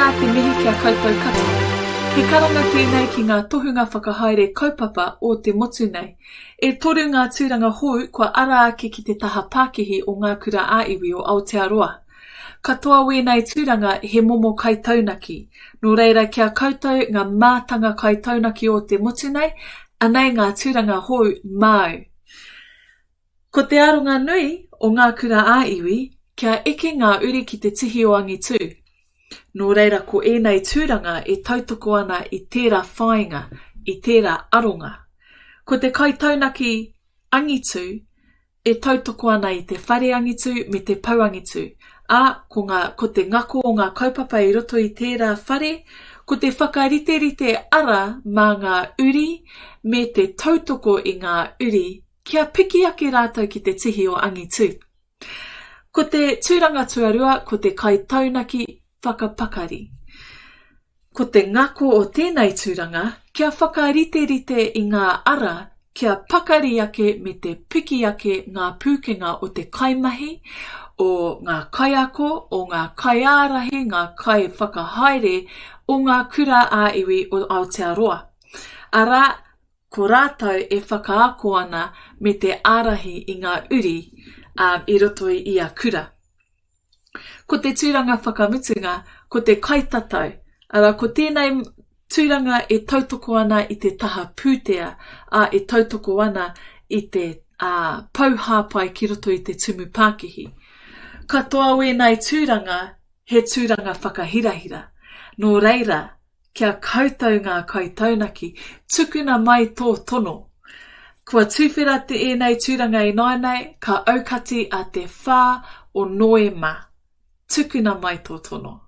nā te mihi kia koutou katoa. He karanga tēnei ki ngā tohunga whakahaere kaupapa o te motu nei. E toru ngā tūranga hou kua ara ake ki te taha Pākihi o ngā kura āiwi o Aotearoa. Katoa wēnei tūranga he momo kaitaunaki. Nō reira kia koutou ngā mātanga kaitaunaki o te motu nei, anei ngā tūranga hou mau. Ko te aronga nui o ngā kura āiwi, kia eke ngā uri ki te tihi o angitu. Nō reira ko ēnei tūranga e tautoko ana i tērā whāinga, i tērā aronga. Ko te kaitaunaki angitu e tautoko ana i te whare angitu me te pau angitu. Ko te ngako o ngā kaupapa i roto i tērā whare, ko te whakarite ara mā ngā uri me te tautoko i ngā uri kia piki ake rātou ki te tihi o angitu. Ko te tūranga tuarua, ko te kaitaunaki whakapakari. Ko te ngako o tēnei tūranga, kia whakarite i ngā ara, kia pakari ake me te piki ake ngā pūkenga o te kaimahi, o ngā kaiako, o ngā kaiārahi, ngā kai whakahaere, o ngā kura āiwi o Aotearoa. Arā, ko rātou e whakaako ana me te ārahi i ngā uri i roto i ia kura. Ko te tūranga whakamutunga, ko te kaitatau. Ara, ko tēnei tūranga e tautoko ana i te taha pūtea, e tautoko ana i te pauhāpai ki roto i te tumu Pākihi. Katoa wēnei tūranga, he tūranga whakahirahira. Nō reira, kia koutou ngā kaitaunaki, tukuna mai tō tono. Kua tūwhera te ēnei tūranga i nainei, ka aukati a te whā o Noema. Tukuna mai tō tono.